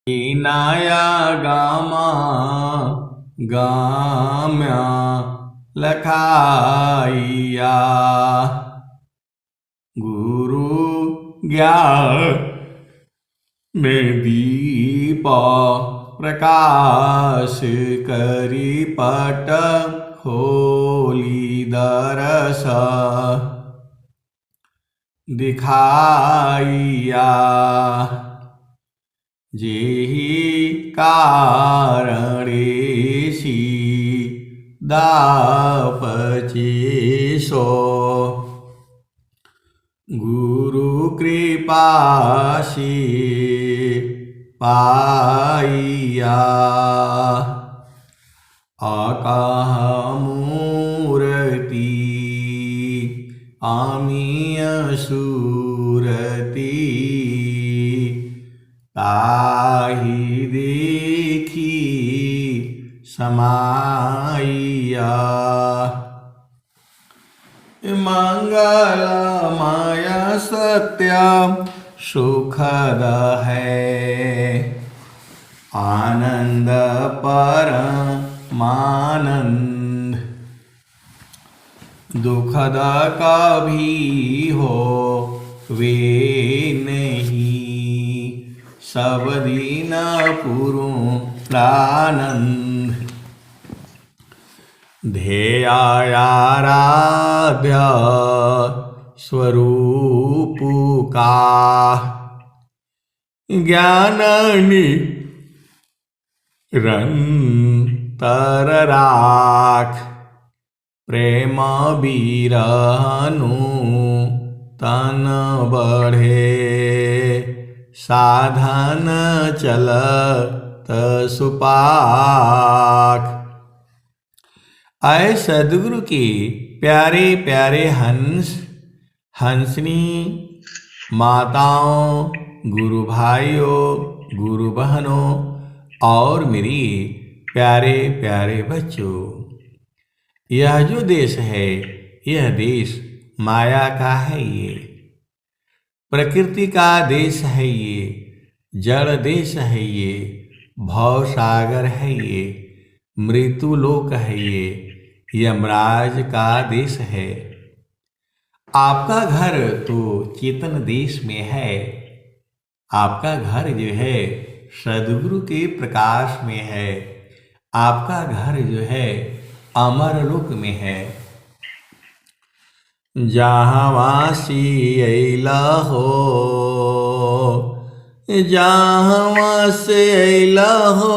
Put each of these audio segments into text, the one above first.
नाया गामा गाम्या लखाइया गुरु ज्ञान दीप प्रकाश करी पट खोली दरस दिखाइया जेहि कारणेसी दापचेसो गुरु कृपासी पाइया आकाह मूर्ति आमीय सूरती ताहि देखी समाइया मंगलमय सत्य सुखद है आनंद परमानंद दुखद कभी हो वे नहीं सब दिन पूर्णानंद ध्येयाराध्य स्वरूप का ज्ञान निरंतर राख प्रेम बिरहनु तन बढ़े साधन चलत सुपाख आए सदगुरु के प्यारे प्यारे हंस हंसनी माताओं गुरु भाइयों गुरु बहनों और मेरी प्यारे प्यारे बच्चों, यह जो देश है यह देश माया का है, ये प्रकृति का देश है, ये जड़ देश है, ये भव सागर है, ये मृत्यु लोक है, ये यमराज का देश है। आपका घर तो चेतन देश में है, आपका घर जो है सद्गुरु के प्रकाश में है, आपका घर जो है अमर लोक में है। जहाँ वासी अइला हो, जहाँ वासी अइला हो,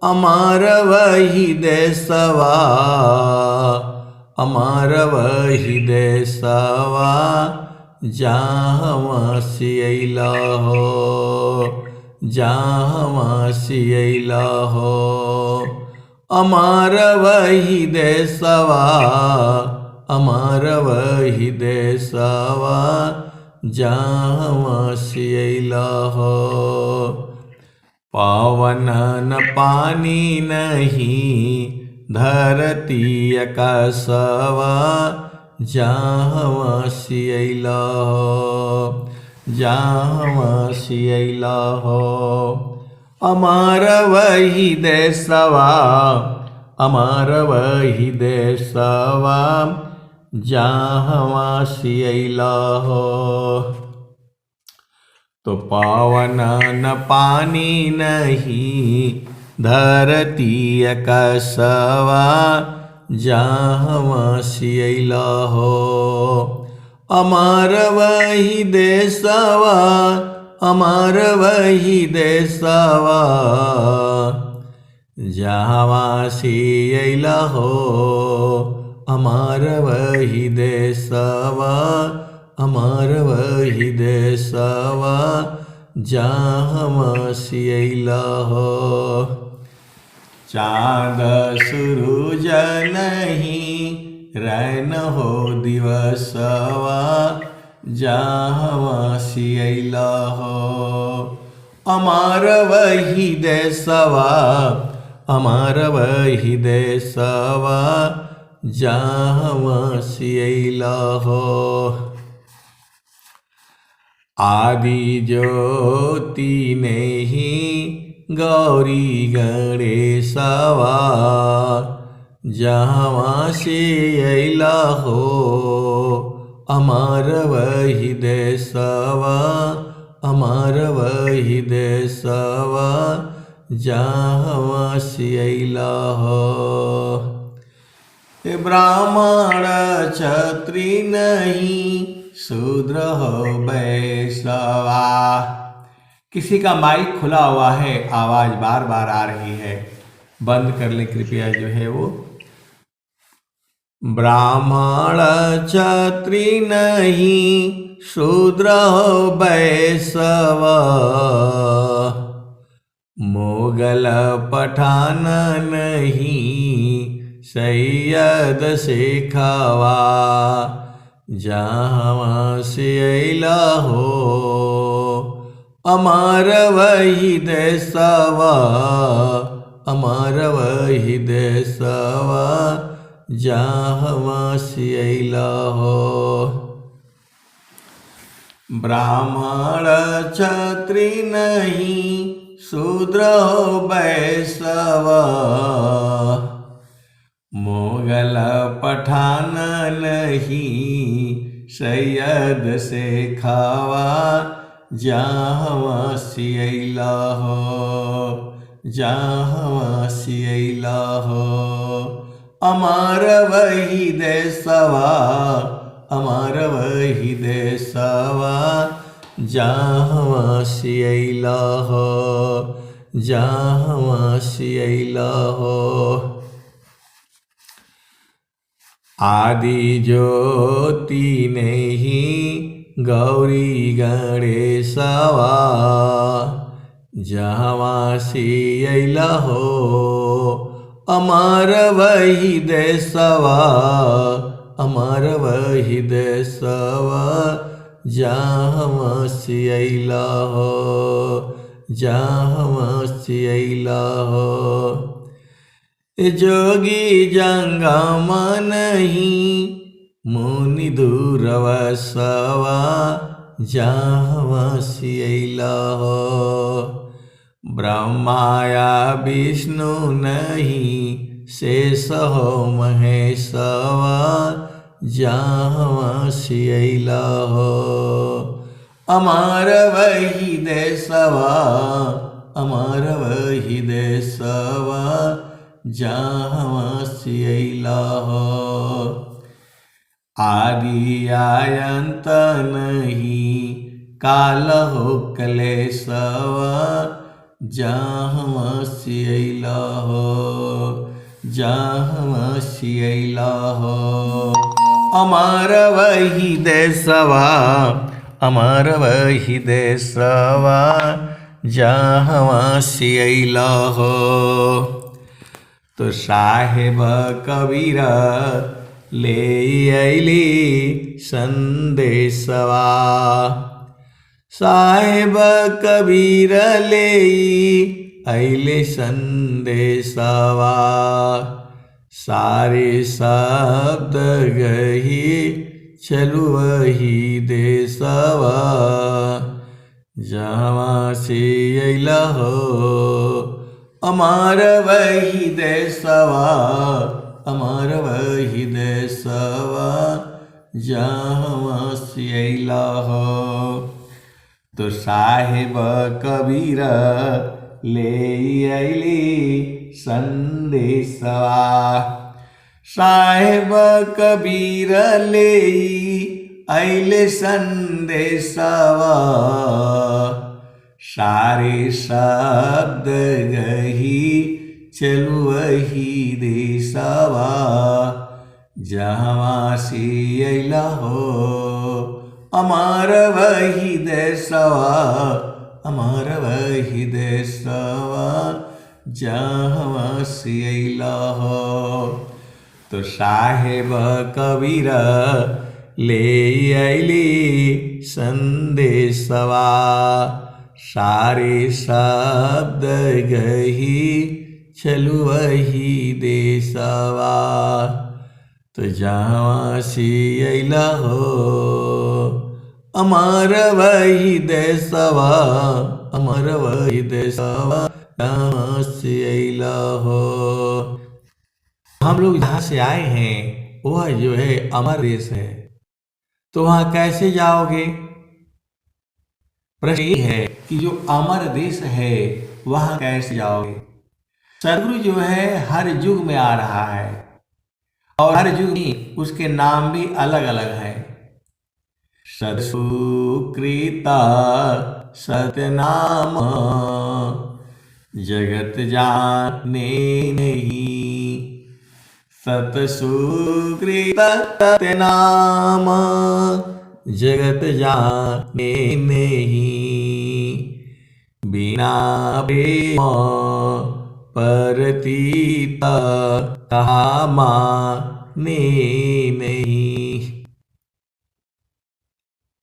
अमर वही देशवा, अमर वही देशवा, जहाँ वासी अइला हो, जहाँ वासी अइला हो, अमर वही देशवा, अमर वही देशवा, जहाँ वासी अइला हो। पवन न पानी नहीं धरती आकाशवा, जहाँ वासी अइला हो, जहाँ वासी अइला हो, अमर वही देशवा, अमर वही देशवा, जहाँ वासी अइला हो। तो पावन न पानी नहीं धरती आकाशवा, जहाँ वासी अइला हो, अमर वही देशवा, अमर वही देशवा, जहाँ वासी अइला हो, अमर वही देशवा, अमर वही देशवा, जहाँ वासी अइला हो। चाँद सूरज नहीं रैन हो दिवसवा, जहाँ वासी अइला हो, अमर वही देशवा, अमर वही देशवा, जहाँ वासी अइला हो। आदि ज्योति नहीं गौरी गणेशवा, जहाँ से अइला हो अमर वही देशवा, अमर वही देशवा, जहाँ से अइला हो। ब्राह्मण क्षत्रिय नहीं शूद्र हो वैश्यवा। किसी का माइक खुला हुआ है, आवाज बार बार आ रही है, बंद कर ले कृपया जो है वो। ब्राह्मण क्षत्रिय नहीं शूद्र हो वैश्यवा, मोगल पठान नहीं सैयद शेखवा, जहाँ से अइला हो अमर वही देशवा, अमर वही देशवा, जहाँ से अइला हो। ब्राह्मण क्षत्रिय नहीं शूद्र हो वैश्यवा, मोगल पठान नहीं सैयद शेखवा, जहाँ से अइला हो, जहाँ से अइला हो अमर वही देशवा, अमर वही देशवा, जहाँ से अइला हो, जहाँ से अइला हो। आदि ज्योति नहीं गौरी गणेशवा, जहाँ से अइला हो अमर वही देशवा, अमर वही देशवा, जहाँ से अइला हो, जहाँ से अइला हो। जोगी जंगम नहीं मुनि दूरवसवा, जहाँ से अइला हो। ब्रह्माया विष्णु नहीं शेष हो महेशवा, जहाँ से अइला हो अमर वही देशवा, अमर वही देशवा, जहाँ से अइला हो। आदि आयंत नहीं काल हो कलेशवा, जहाँ से अइला हो, जहाँ से अइला हो अमर वही देशवा, अमर वही देशवा, जहाँ से अइला हो। तो साहेब कबीर ले अइली संदेशवा, साहेब कबीर ले अइले संदेशवा, सारे शब्द गही चलु वही देशवा, जहाँ से अइला हो अमर वही देशवा, अमर वही देशवा, जहाँ से अइला हो। तो साहेब कबीर ले अइली संदेशवा, साहेब कबीर ले अइले संदेशवा, सारे शब्द गही चलु वही देशवा, जहाँ से अइला हो अमर वही देशवा, अमर वही देशवा, जहाँ से अइला हो। तो साहेब कबीर ले अइली संदेशवा, सारे शब्द गही चलु वही देशवा, तो जहाँ से अइला हो अमर वही देशवा, अमर वही देशवा कहाँ से अइला हो। हम लोग जहाँ से आए हैं वह जो है अमर देश है, तो वहाँ कैसे जाओगे। प्रश्न ये है कि जो अमर देश है वहाँ कैसे जाओगे। सदगुरु जो है हर युग में आ रहा है और हर युग में उसके नाम भी अलग अलग हैं। सत्सुकृता सतनाम जगत जाने नहीं, सतसुकृता सतनाम जगत जाने नहीं, बिना प्रेम परतीता कहा माने नहीं।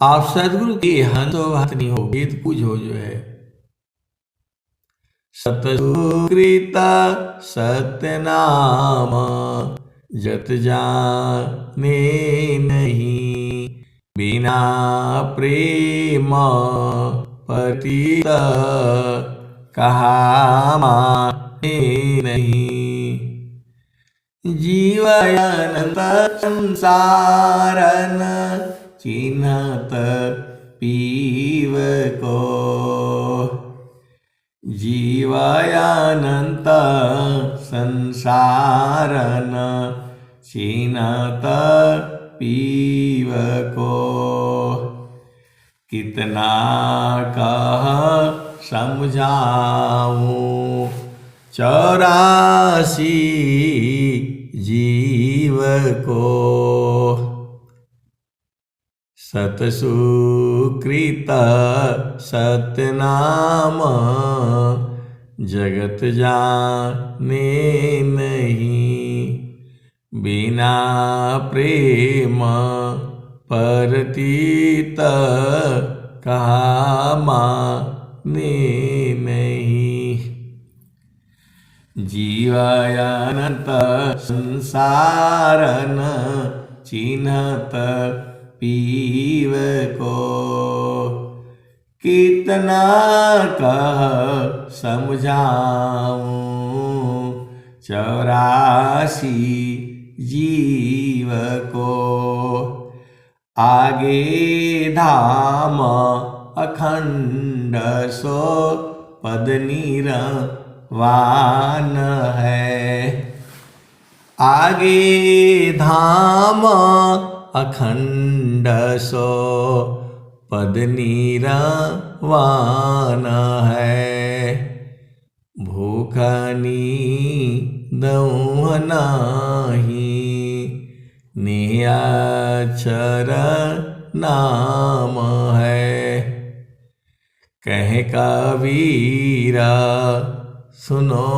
आप सदगुरु के हंसो भक्त नहीं हो, वेद पूजो जो है। सतसुकृता सतनाम जत जाने नहीं, बिना प्रेम पतिता कहा माने नहीं। जीवयानंद संसारन चिन्हत पीव को, जीवयानंत संसारन चिन्हत पीव को, कितना कह समझाऊं 84 जीव को। सतसुकृत सतनाम जगत जाने नहीं, बिना प्रेम परतीत कहा माने नहीं। जीवयानंत संसारन चिन्हत पीव को, कितना कह समझाऊं 84 जीव को। आगे धाम अखंड सो पद निरवान है, आगे धाम अखंड सो पद निरवान है, भूखनी दौह नाही नियाक्षर नाम है। कह कबीरा सुनो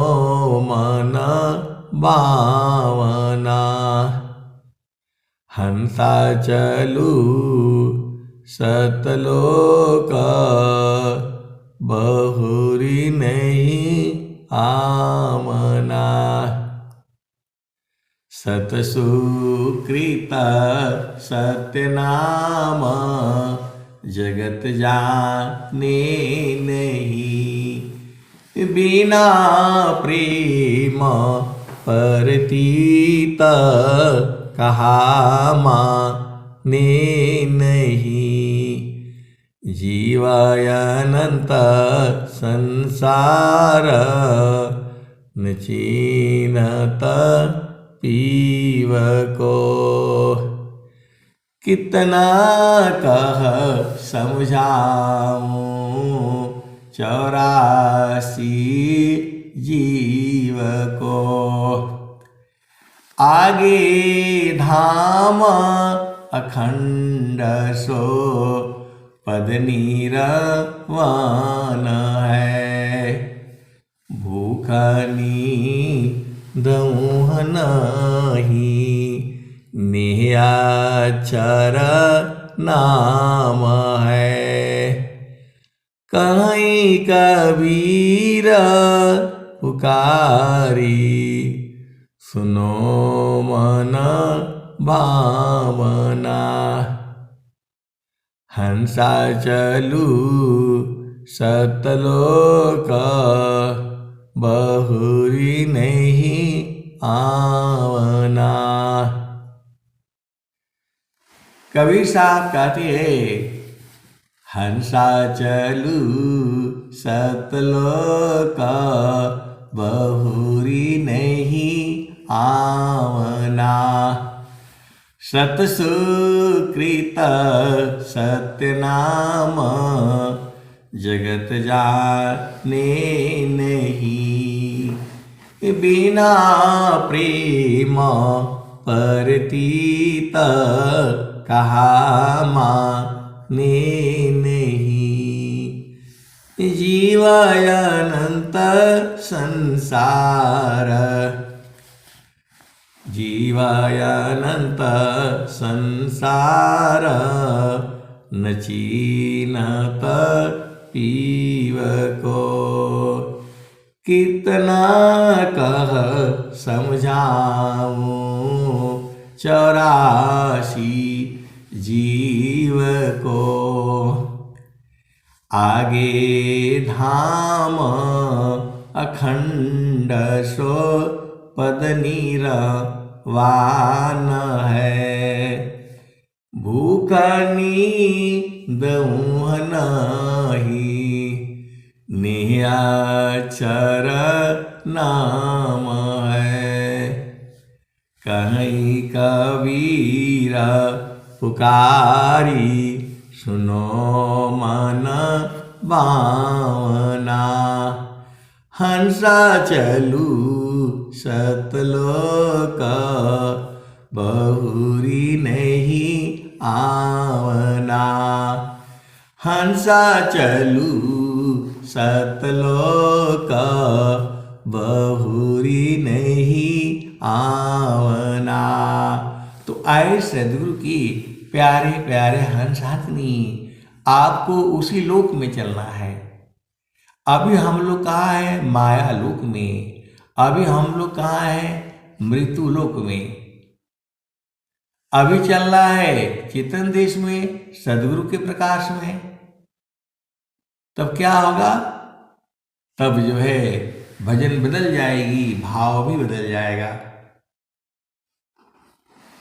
मन बावना, हंसा चलू सतलोक बहुरी नहीं आमना। सतसुकृत सतनाम जगत जाने नहीं, बिना प्रेम परतीत कहा माने नहीं। जीवयानंत संसार न चिन्हत पीव को, कितना कह समझाऊं 84 जीव को। आगे धाम अखंड सो पद निरवान है, भूखनी दौह नाही नियाक्षर नाम है। कहीं कबीर पुकारी सुनो मन भावना, हंसा चलू सतलोक बहुरी नहीं आवना। कबीर साहब कहते हैं हंसा चलू सतलोक बहुरी नहीं आवना। सतसुकृत सत्यनाम जगत जाने नहीं। बिना प्रेम परतीत कहा माने नहीं। जीवाय अनंत संसार जीवाय अनंत संसार न चीनत पीव को। कितना कह समझाऊं 84 जीव को। आगे धाम अखंड सो पद नीरवान है। भूख नींद नहीं नियाचर नाम है। कहीं कबीर पुकारी सुनो मन बावना। हंसा चलू सतलोक बहुरी नहीं आवना। हंसा चलू सतलोक बहुरी नहीं आवना। तो आए सदगुरु की प्यारे प्यारे हंसातनी, आपको उसी लोक में चलना है। अभी हम लोग कहाँ हैं? माया लोक में। अभी हम लोग कहाँ हैं? मृत्यु लोक में। अभी चल रहा है चेतन देश में, सदगुरु के प्रकाश में। तब क्या होगा? तब जो है भजन बदल जाएगी, भाव भी बदल जाएगा।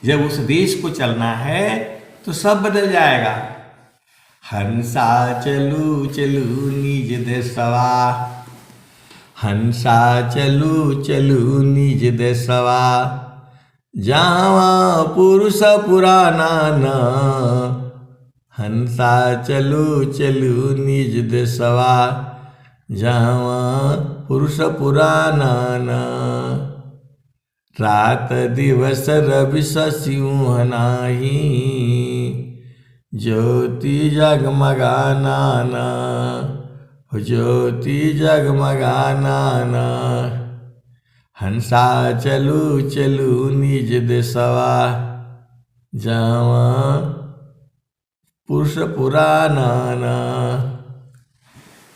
जब उस देश को चलना है तो सब बदल जाएगा। हंसा चलू चलू निज देशवा। हंसा चलू चलू निज देशवा। जावा पुरुष पुराना न। हंसा चलू चलू निज देशवा। जावा पुरुष पुराना न। रात दिवस रवि सिंह नाही। ज्योति जगमगाना ना। ज्योति जगमगाना ना। हंसा चलू चलू निज देशवा। जावा पुरुष पुराना ना।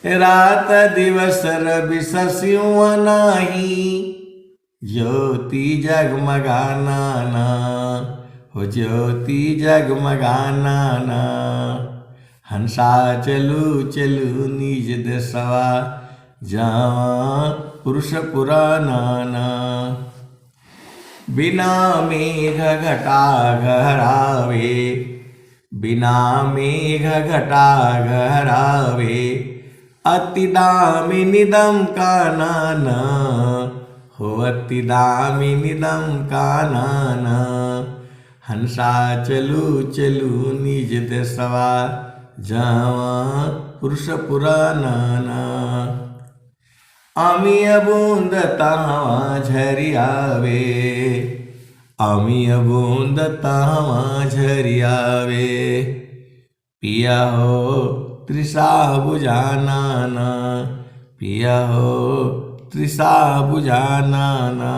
रात दिवस रवि सिंह नाही। ज्योति जगमगाना ना। हो ज्योति जगमगाना ना। हंसा चलू चलू निज देशवा। जावा पुरुष पुराना ना। बिना मेघ घटा घरावे। बिना मेघ घटा घरावे। अति दामिनी दम का नाना। हो अति दामिनी दम का नाना। हंसा चलू चलू निज देशवा। जावा पुरुष पुराना ना। अमीय बूंद तावा झरियावे। अमीय बूंद तावा झरियावे। पिया हो तृषा बुझाना ना। पिया हो तृषा बुझाना ना।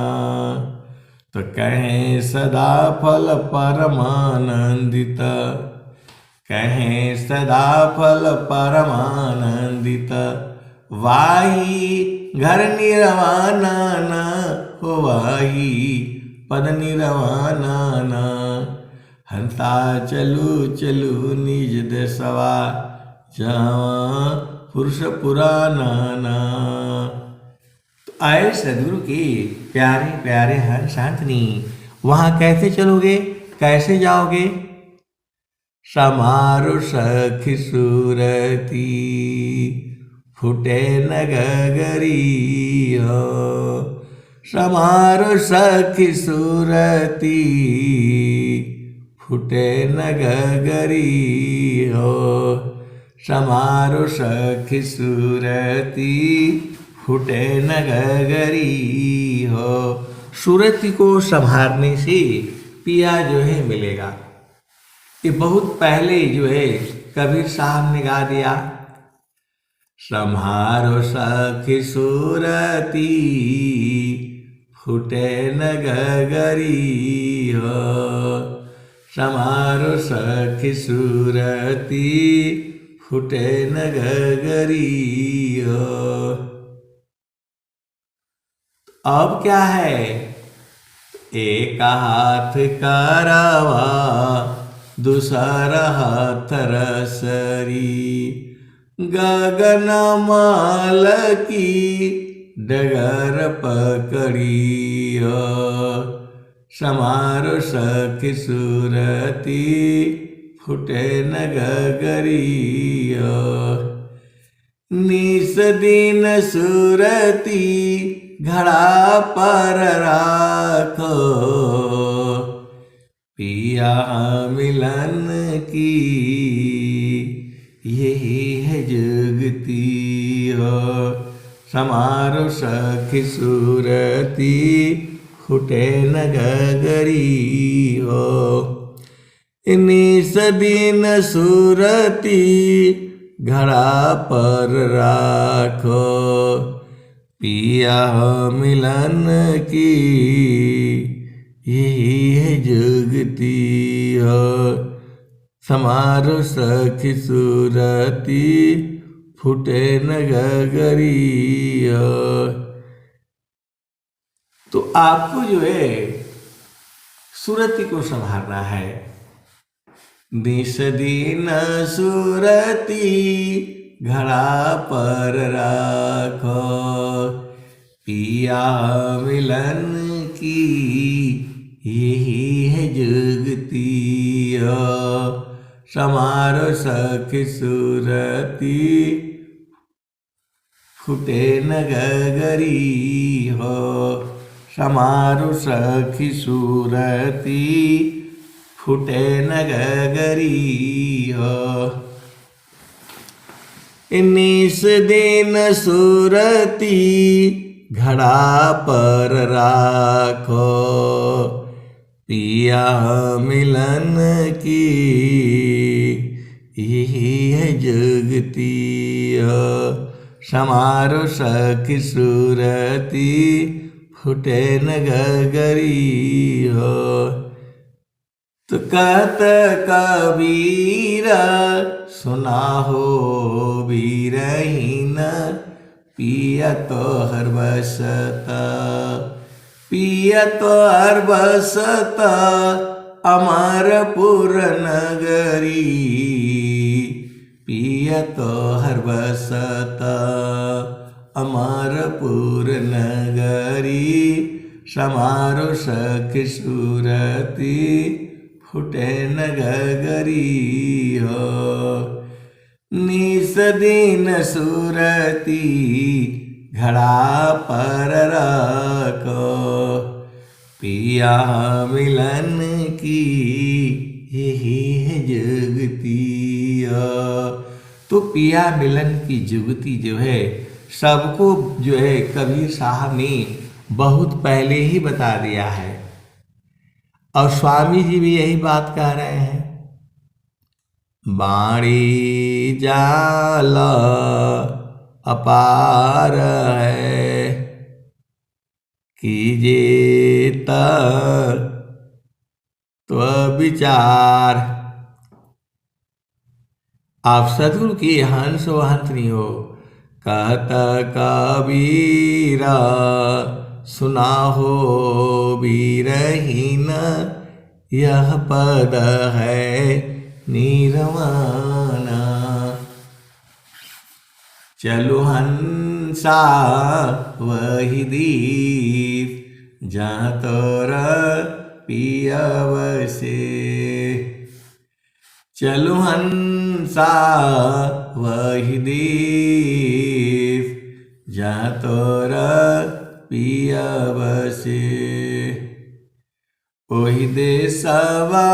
तो कहें सदा फल परमानंदित। कहें सदा फल परमानंदित। वाही घर निर्वाणा न। हो वाही पद निर्वाणा न। हंसा चलू चलू निज देशवा, जहाँ पुरुष पुराना ना। तो आए सदगुरु की प्यारे प्यारे हंस हंसनी, वहाँ कैसे चलोगे, कैसे जाओगे? समारो सखी सूरती, फुटे न गगरी हो। समारो सखी सूरती, फुटे न गगरी हो। समारो सखी सूरती, फुटे न गगरी हो। सूरती को संभारने से पिया जो है मिलेगा। ये बहुत पहले जो है कबीर साहब ने गा दिया। सम्हारो सखी सूरती, फुटे न गगरी हो। सम्हारो सखी सूरती, फुटे न गगरी हो। अब क्या है? एक हाथ करवा, दूसरा हाथ रसरी, गगन माल की डगर पकड़ी हो। समारो सखी सूरती, फुटे न गगरी हो। निस दिन सूरती, घड़ा पर राखो। पिया मिलन की यही है जुगती हो। समारो सखी सूरती, फुटे न गगरी हो। निस दिन सूरती, घड़ा पर राखो। पिया मिलन की यही है जुगती हो। समारो सखी सूरती, फुटे न गगरी हो। तो आपको जो है सूरती को संभालना है। निस दिन सूरती, घड़ा पर राखो। पिया मिलन की यही है जुगती हो। समारो सखी सूरती, फुटे न गगरी हो। समारो सखी सूरती, फुटे न गगरी हो। निस दिन सूरती, घड़ा पर राखो। पिया मिलन की यही है जुगती हो। समारो सखी सूरती, फुटे न गगरी हो। तो कहत कबीरा, सुना हो बीरहीन, पिया तो हर बसता। पिया तो हर बसता, अमरपुर नगरी। पिया तो हर बसता, अमरपुर नगरी। समारो सखी सूरती, फुटे न गगरी हो। निस दिन सूरती, घड़ा पर रखो। पिया मिलन की यही है जुगती हो। तो पिया मिलन की जुगती जो है सबको जो है कबीर साहब ने बहुत पहले ही बता दिया है। और स्वामी जी भी यही बात कह रहे हैं। बाणी जाल अपार है, कीजिए तो विचार। आप सदगुरु की हंस वहंत नहीं हो। कहत कबीरा, सुना हो बीरहीन, यह पद है निर्वाणा। चलो हंसा वही दीप जहाँ तोरा पिया बसे। चलो हंसा वही दीप जहाँ तोरा पिया बसे। ओहि देशवा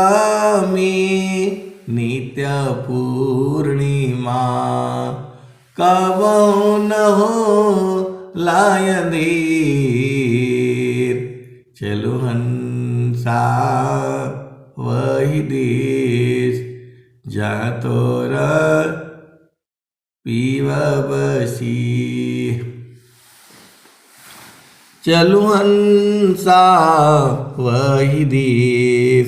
में नित्य पूर्णिमा कबहु न हो लायन धीर। चलो हंसा वही देश जहाँ तोरा पीवा बसी। चलो हंसा वही देश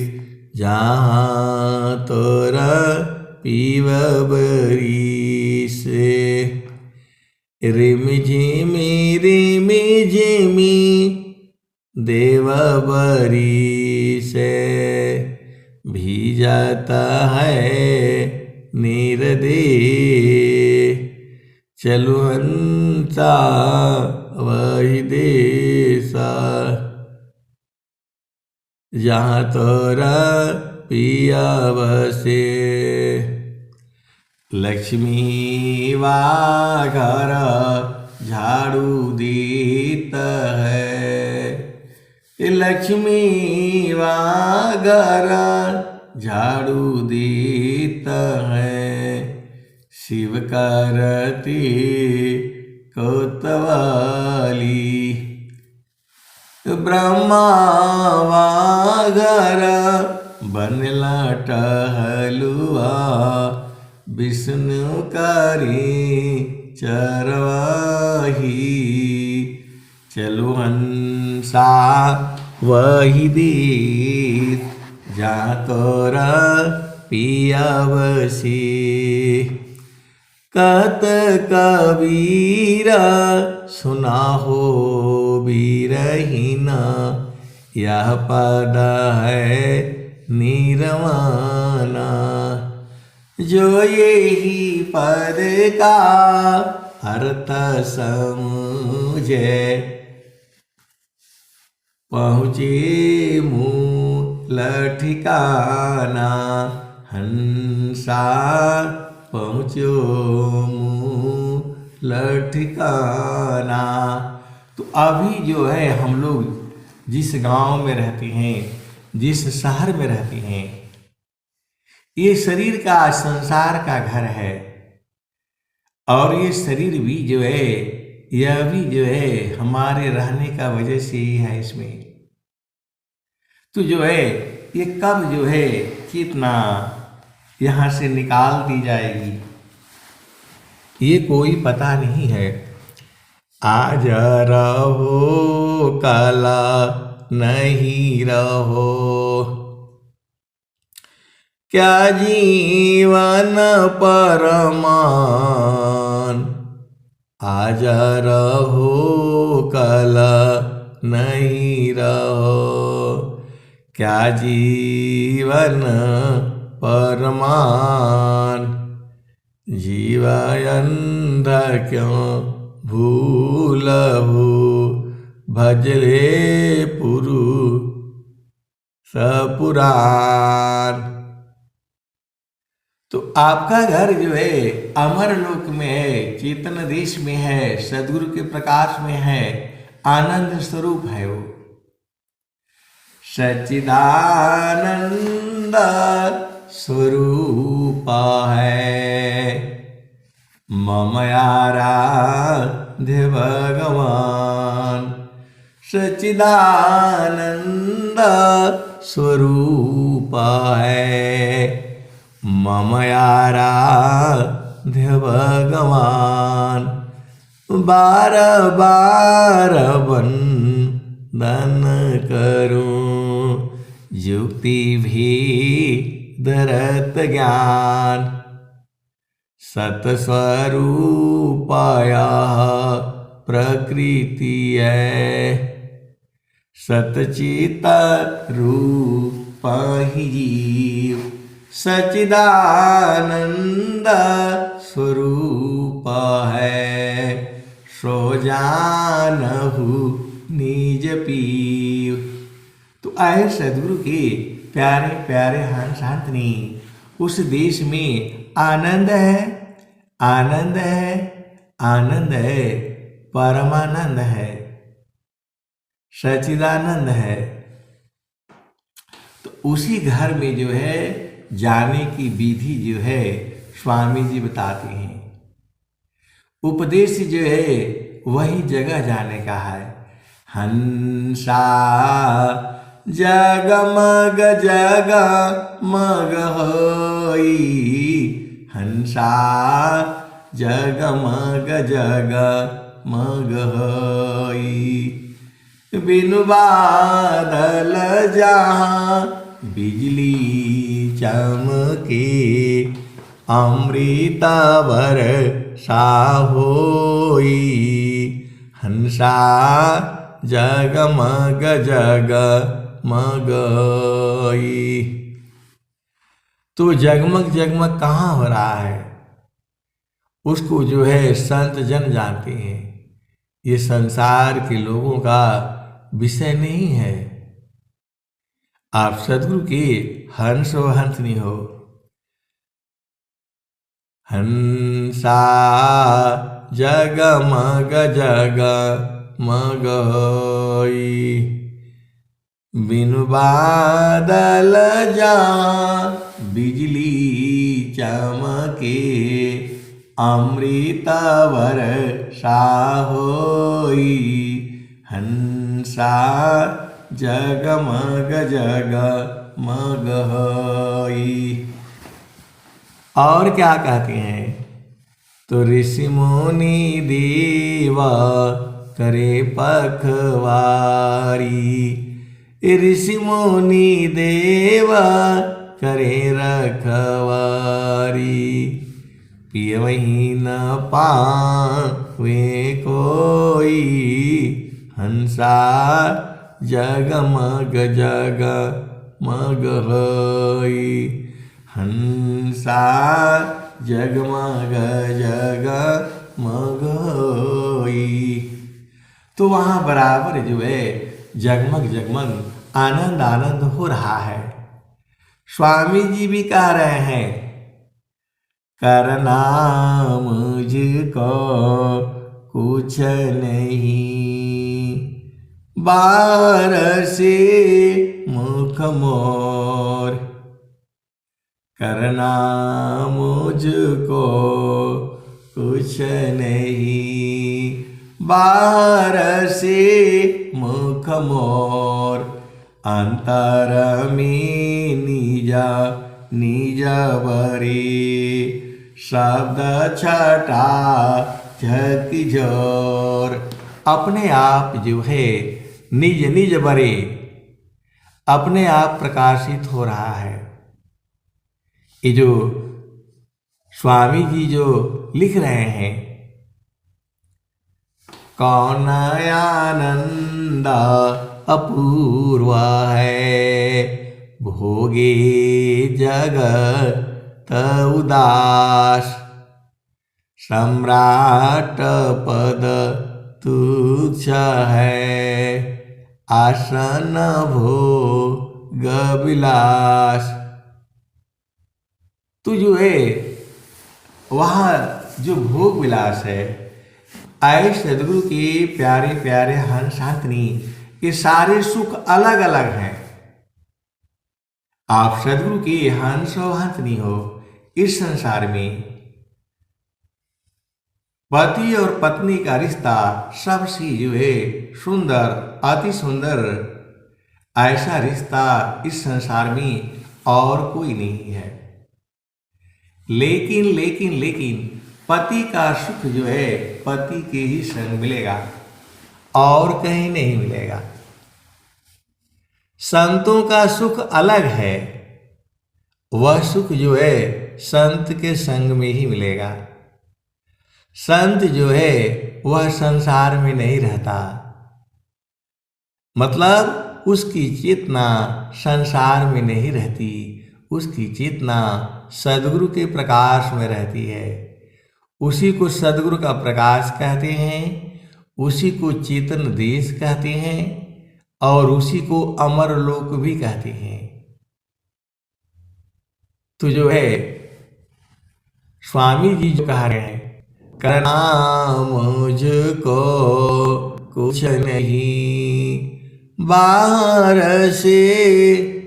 जहाँ तोरा पीवा बरीस। रिमि झिमी देवा बरीस भीजाता है निर्दे। चलो हंसा वही देसा जहाँ तोरा पिया बसे। लक्ष्मी वा घर झाड़ू देत है। लक्ष्मी वा घर झाड़ू देत है। शिव करती कोतवाली ब्रह्मा वागर बनला टहलुआ। विष्णु करी चरवाही। चलो हंसा वही दीर जहाँ तोरा पिया बसी। कत कबीरा सुना हो बीरहीना। यह पद है निर्वाणा। जो यही पद का अर्थ समझे पहुँचे मूल ठिकाना। हंसा पहुँचो मूल ठिकाना। तो अभी जो है हम लोग जिस गांव में रहते हैं, जिस शहर में रहते हैं, ये शरीर का संसार का घर है। और ये शरीर भी जो है, यह भी जो है हमारे रहने का वजह से ही है इसमें। तो जो है ये कब जो है कितना यहाँ से निकाल दी जाएगी ये कोई पता नहीं है। आज रहो कल नहीं रहो। क्या जीवन परमान। आज रहो कल नहीं रहो। क्या जीवन परमान। जीवायंध क्यों भूलहु। भजरे पुरु सपुराण। तो आपका घर जो है अमर लोक में है, चेतन देश में है, सद्गुरु के प्रकाश में है, आनंद स्वरूप है वो। सच्चिदानंद स्वरूप है मम आराध्य भगवान। सच्चिदानंद स्वरूप है मम आराध्य भगवान। बार बार वंदन करूं युक्ति भी धरत ज्ञान। सतस्वरूपाया प्रकृति है। सतचित रूप पहि जीव सच्चिदानंद स्वरूप है, सो जानहु निज पीव। तो आए सदगुरु के प्यारे प्यारे हंस हंसनी, उस देश में आनंद है, आनंद है, आनंद है, परमानंद है, सच्चिदानंद है। तो उसी घर में जो है जाने की विधि जो है स्वामी जी बताते हैं। उपदेश जो है वही जगह जाने का है। हंसा जगमग जगमग होई, हंसा जगमग जगमग होई, बिनु बादल जहाँ बिजली चमके, अमृता वर्षा होई, हंसा जगमग जगमग होई। तो जगमग जगमग कहाँ हो रहा है उसको जो है संत जन जानते हैं। ये संसार के लोगों का विषय नहीं है। आप सदगुरु के हंस हो हंसनी हो। हंसा जगमग जगमग होई, बिनु बादल जहाँ बिजली चमके, अमृत वर्षा होई, हंसा जगमग जगमग होई। और क्या कहते हैं? तो ऋषि मुनि देवा करे पखवारी, ऋषि मुनि देवा करे रखवारी, पियवही न पावे कोई, हंसा जगमग जगमग होई, हंसा जगमग जगमग होई। तो वहाँ बराबर जो है जगमग जगमग आनंद आनंद हो रहा है। स्वामी जी भी कह रहे हैं, करना मुझको कुछ नहीं, बार से मुख मोर, करना मुझको कुछ नहीं, बाहर से मुख मोर, अंतर में निजा निज बरे, शब्द छटा झकी जोर। अपने आप जो है निज निज बरे, अपने आप प्रकाशित हो रहा है। ये जो स्वामी जी जो लिख रहे हैं, कौन आनंद अपूर्व है, भोगे जगत उदास, सम्राट पद तुच्छ है, आसन भोग विलास। तो जो है वहाँ जो भोग विलास है, आए सदगुरु के प्यारे प्यारे हंस हंसनी, ये सारे सुख अलग अलग हैं। आप सदगुरु के हंस हो हंसनी हो। इस संसार में पति और पत्नी का रिश्ता सबसे जो है सुंदर, अति सुंदर, ऐसा रिश्ता इस संसार में और कोई नहीं है। लेकिन लेकिन लेकिन पति का सुख जो है पति के ही संग मिलेगा और कहीं नहीं मिलेगा। संतों का सुख अलग है, वह सुख जो है संत के संग में ही मिलेगा। संत जो है वह संसार में नहीं रहता, मतलब उसकी चेतना संसार में नहीं रहती, उसकी चेतना सद्गुरु के प्रकाश में रहती है। उसी को सद्गुरु का प्रकाश कहते हैं, उसी को चेतन देश कहते हैं और उसी को अमर लोक भी कहते हैं। तो जो है स्वामी जी जो कह रहे हैं, करना मुझको कुछ नहीं, बाहर से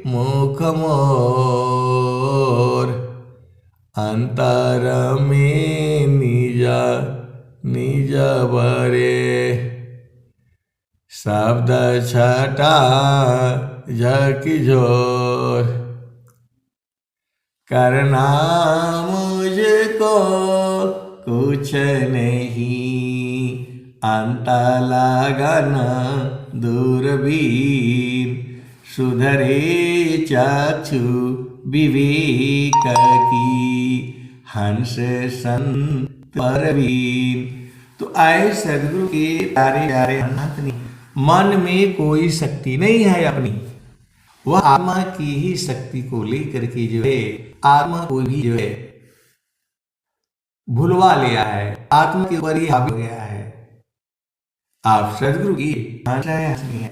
मुख मोर, अंतर में निज निज बरे, शब्द छटा झकझोर, करना मुझको कुछ नहीं, अंत लगन दूरबीन, सुधरे चक्षु विवेक की, हंस संत परवीन। तो आए सदगुरु के प्यारे प्यारे अनाथनी, मन में कोई शक्ति नहीं है अपनी, वह आत्मा की ही शक्ति को लेकर के जो है आत्मा को भी जो है भुलवा लिया है, आत्मा के ऊपर ही हावी हो गया है। आप सदगुरु की भाषाएं हंसनी है,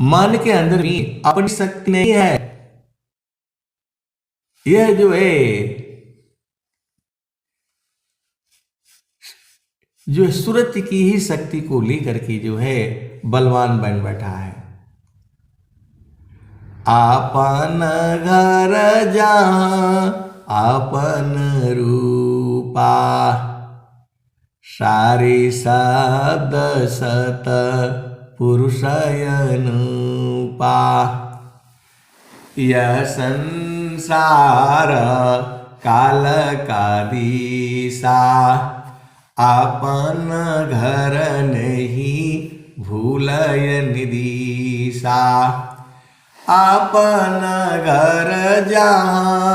मन के अंदर भी अपनी शक्ति नहीं है। यह जो है जो सूरत की ही शक्ति को लेकर के जो है बलवान बन बैठा है। आपन घर जहाँ आपन रूपा, सारे शब्द सत पुरुषयनुपा, यह संसार काल का दिशा, आपन घर नहीं भूलय निदिशा, आपन घर जहाँ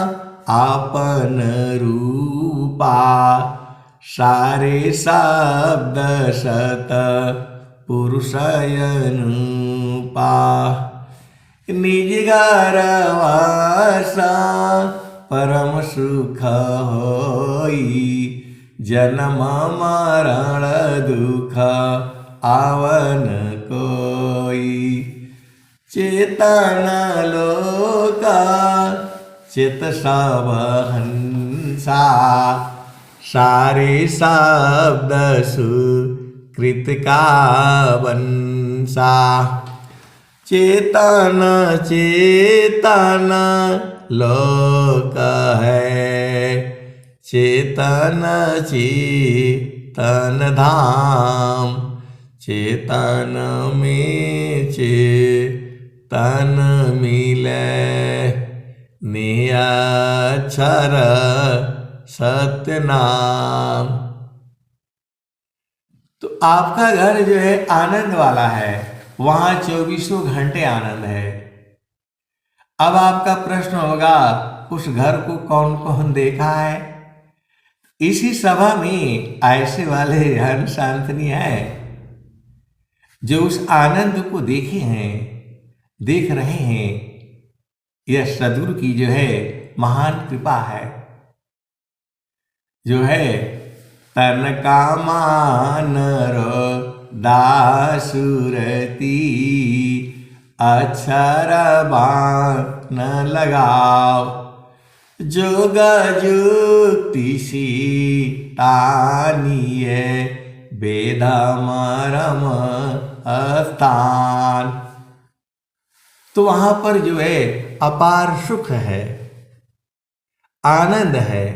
आपन रूपा, सारे शब्द सत पुरुषयनुपा, निज घर वासा परम सुख होई, जन्म मरण दुख आवन कोई, चेतन लोका चित सब हंसा, सारे शब्द सुकृत का वंशा, चेतन चेतन लोक है, चेतन चेतन धाम, चेतन में चेतन मिले, निअक्षर सत्य नाम। तो आपका घर जो है आनंद वाला है, वहां 24 घंटे आनंद है। अब आपका प्रश्न होगा, उस घर को कौन कौन देखा है? इसी सभा में ऐसे वाले हन शांतनी है जो उस आनंद को देखे हैं, देख रहे हैं। यह सद्गुरु की जो है महान कृपा है, जो है तन का मान दासुरती, अक्षर बाण लगाओ, जोग जुक्ति सी तानिए, वेद मरम स्थान। तो वहां पर जो है अपार सुख है, आनंद है।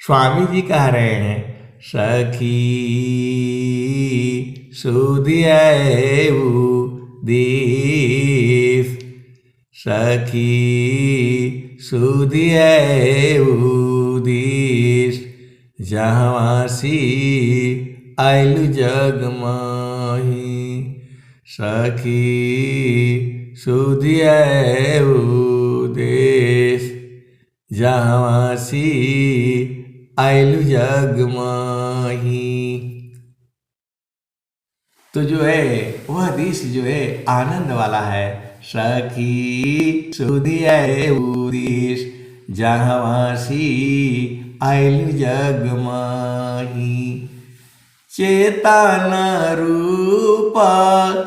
स्वामी जी कह रहे हैं, सखी सुधियु दीप, सखी सुधियु दीस, जहाँसी आयलु जगमाही, सखी सुधियु देश, जहाँसी आयलु जगमाही। तो जो है वह देश जो है आनंद वाला है। सखी सुधिया ऊ देश जहाँवासी आयल जग माही। चेतन रूप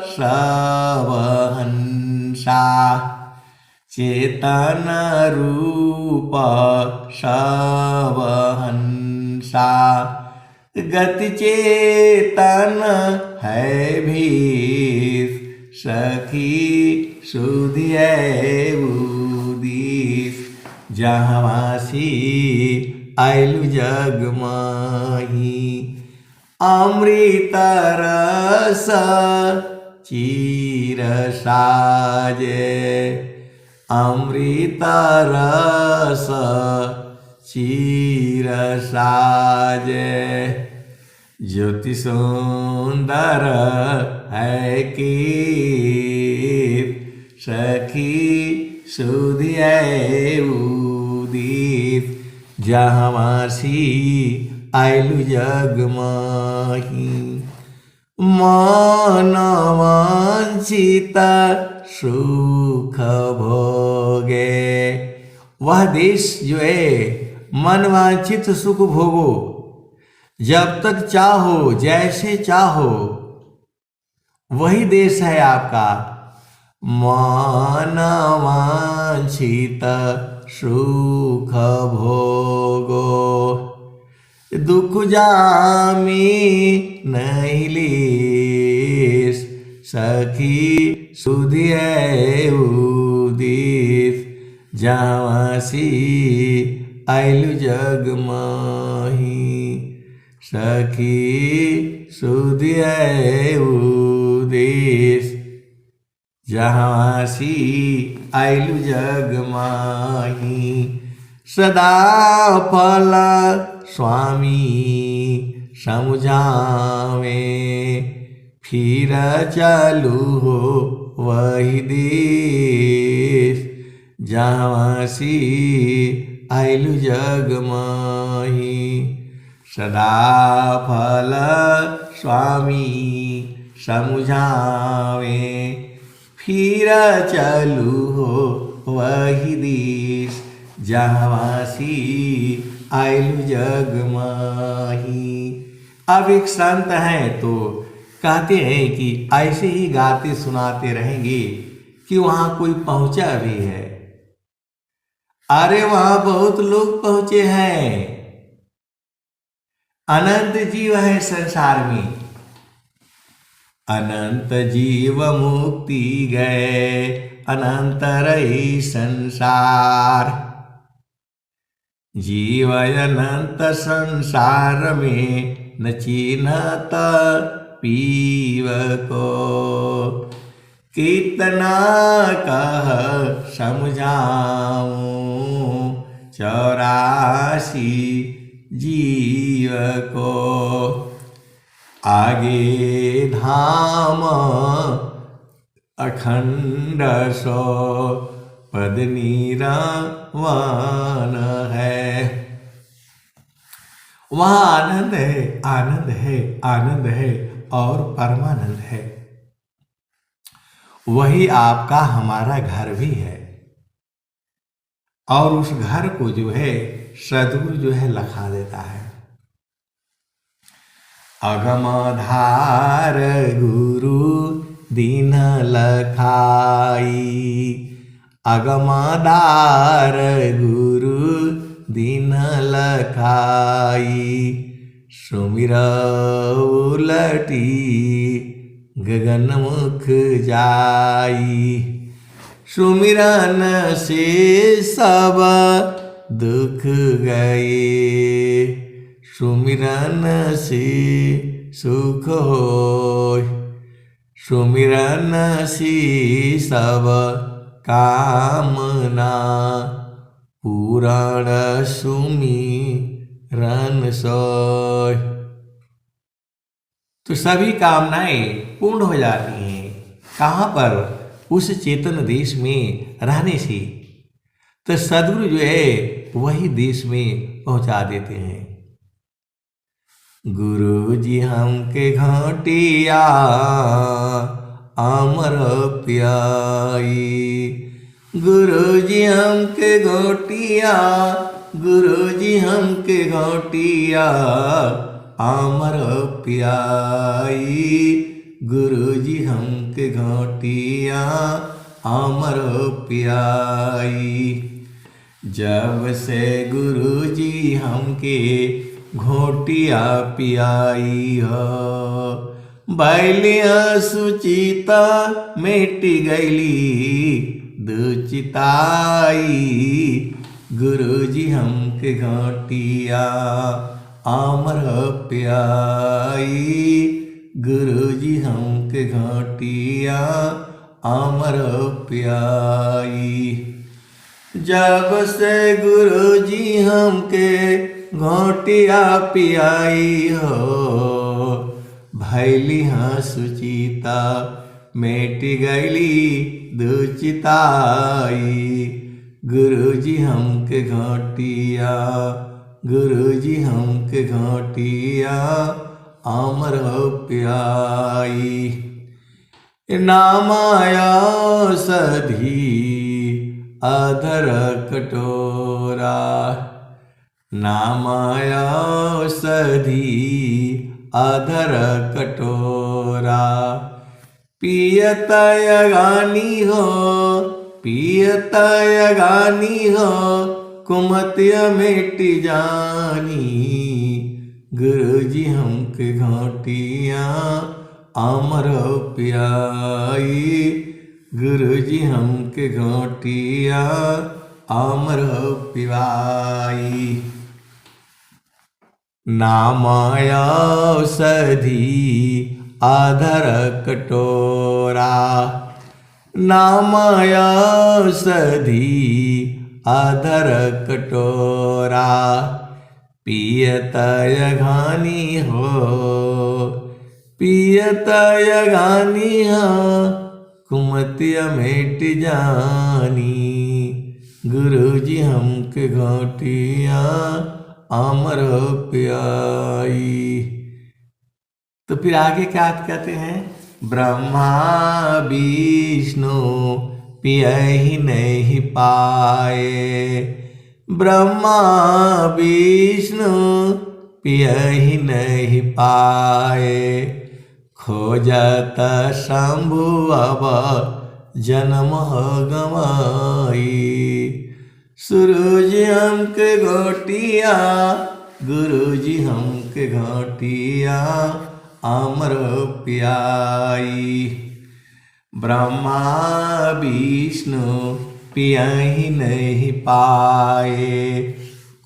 सब हंसा चेतन रूप सब हंसा। गति चेतन है भीष सखी सुधिया उदीस जहाँवासी आयलु जग माही। अमृत रस चीर साजे अमृत रस चीर साजे। ज्योति सुंदर है की सखी सुधिया उदीप जहाँवासी आयलु जग माही। मनवांछित सुख भोगे वह देश जो है मनवांछित सुख भोगो जब तक चाहो जैसे चाहो वही देश है आपका। मनवांछित सुख भोगो दुख जामी नहीं लीस सखी सुधिया उदीस जहाँवासी आयलु जग माही। सखी सुधिया उदीस जहाँवासी आयलु जग माही। सदा फल स्वामी समझावे फिर चलू हो वही देश जहाँवासी आयलु जग माही। सदा फल स्वामी समझावे फिर चलू हो वही देश जहाँवासी आयलु जग माही। अब एक संत हैं तो कहते हैं कि ऐसे ही गाते सुनाते रहेंगे कि वहां कोई पहुंचा भी है। अरे वहां बहुत लोग पहुंचे हैं। अनंत जीव है संसार में। अनंत जीव मुक्ति गए अनंत रही संसार। जीव अनंत संसार में न चिन्हत पीव को। कितना कह समझाऊं 84 जीव को। आगे धाम अखंड सो पद नीरावान है। वहाँ आनंद है आनंद है आनंद है और परमानंद है। वही आपका हमारा घर भी है और उस घर को जो है सद्गुरु जो है लखा देता है। अगमधार गुरु दीन लखाई। अगमधार गुरु दीन लखाई। सुमिर उलटी गगन मुख जाई। सुमिरन से सब दुख गए। सुमिरन से सुख होय। सुमिरन से सब कामना पूरण सुमिरन सोय। तो सभी कामनाएं पूर्ण हो जाती हैं। कहाँ पर? उस चेतन देश में रहने से। तो सद्गुरु जो है वही देश में पहुंचा देते हैं। गुरु जी हमके घाटिया अमर प्याई। गुरु जी हमके घोटिया, गुरु जी हमके घोटिया अमर प्याई। गुरु जी हमके घोटिया अमर प्याई। जब से गुरु जी हमके घोटिया पियाई हो, बैलिया सुचिता मिटी गईली दुचिताई। गुरु जी हमके घोटिया अमर प्याई। गुरु जी हमके घोटिया अमर प्याई। जब से गुरु जी हमके घोटिया पियाई हो, भैली हाँ सुचिता मेटी गईली दुचिताई। गुरु जी हमके घोटिया, गुरु जी हमके घोटिया अमर प्याई। नामाया सधी अधर कटोरा, नामाया सधी अधर कटोरा। पियत अगानी हो, पियत अगानी हो, कुमतिया मिट जानी। गुरु जी हमके घोटिया अमर प्याई। गुरु जी हमके घोटिया अमर पिवाई। नामाया सधी आधर कटोरा, नामाया सधी आधर कटोरा। पियत अघानी हो, पियत अघानी हो, कुमतिया मिट जानी। गुरु जी हमके घोटिया अमर प्याई। तो फिर आगे क्या कहते हैं? ब्रह्मा विष्णु पियहि नहीं पाए, ब्रह्मा विष्णु पियहि नहीं पाए। खोजत शंभु अब जन्म गवाई। सूरज हमके घोटिया, गुरु जी हमके घोटिया अमर प्याई। ब्रह्मा विष्णु पियहि नहीं पाए,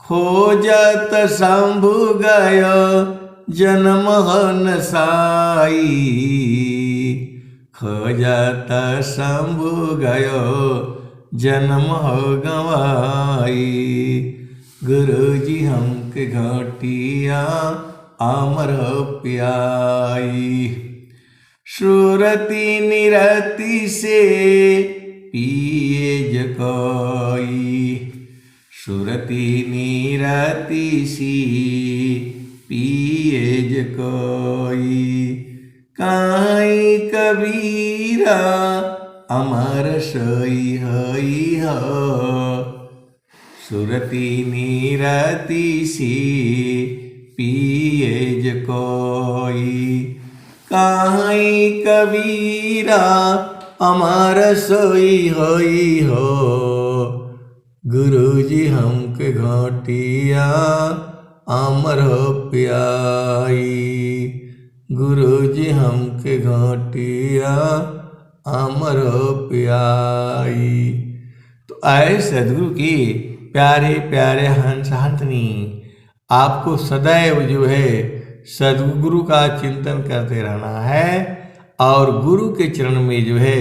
खोजत शंभु गयो जन्म नसाई। खोजत शंभु गयो जन्म गवाई। गुरु जी हमके घोटिया अमर प्याई। सुरति निरति से पिए जकोई, सुरति निरति सी पिए जकोई। काई कबीरा अमर सोई होई हो, सुरति निरति सी पिए जकोई। काई कबीरा अमर सोई होई हो। गुरु जी हमके घोटिया अमर प्याई। गुरु जी हमके घोटिया अमर प्याई। तो आए सदगुरु की प्यारे प्यारे हंस हंसनी, आपको सदैव जो है सदगुरु का चिंतन करते रहना है और गुरु के चरण में जो है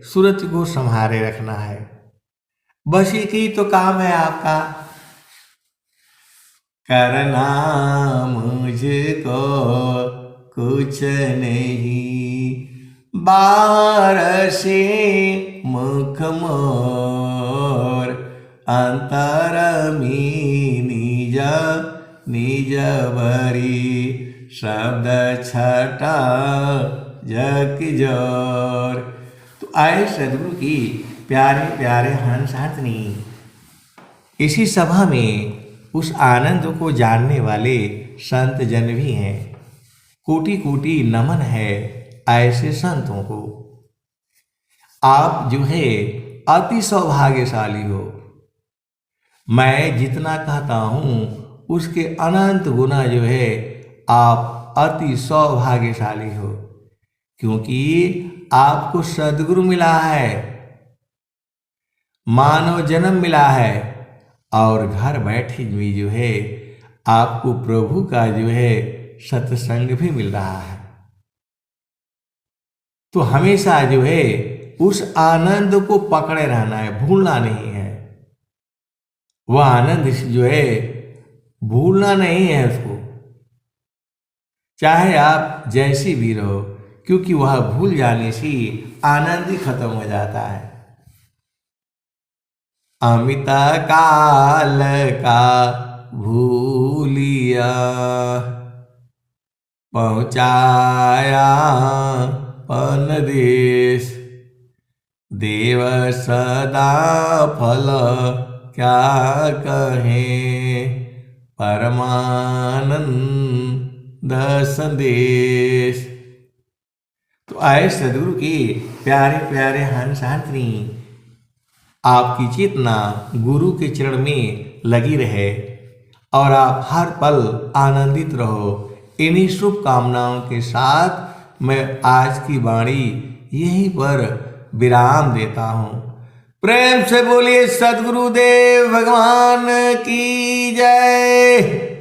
सूरत को संभाले रखना है। बस एक ही तो काम है आपका, करना मुझको कुछ नहीं, बाहर से मुख मोर अंतर में निज निज बरी। शब्द छटा जग जोर। तो आए सदगुरु की प्यारे प्यारे हंस हंसनी। इसी सभा में उस आनंद को जानने वाले संत जन भी हैं। कोटि कोटि नमन है ऐसे संतों को। आप जो है अति सौभाग्यशाली हो। मैं जितना कहता हूँ उसके अनंत गुना जो है आप अति सौभाग्यशाली हो, क्योंकि आपको सद्गुरु मिला है, मानव जन्म मिला है, और घर बैठे भी जो है आपको प्रभु का जो है सत्संग भी मिल रहा है। तो हमेशा जो है उस आनंद को पकड़े रहना है, भूलना नहीं है। वह आनंद जो है भूलना नहीं है उसको, चाहे आप जैसी भी रहो, क्योंकि वह भूल जाने से आनंद ही खत्म हो जाता है। अमित काल का भूलिया पहुँचाया परदेश, देव सदा फल क्या कहें परमानंद संदेश। तो आए सदगुरु के प्यारे प्यारे हंस हंसनी, आपकी चेतना गुरु के चरण में लगी रहे और आप हर पल आनंदित रहो। इन्हीं शुभकामनाओं के साथ मैं आज की वाणी यहीं पर विराम देता हूँ। प्रेम से बोलिए सद्गुरुदेव भगवान की जय।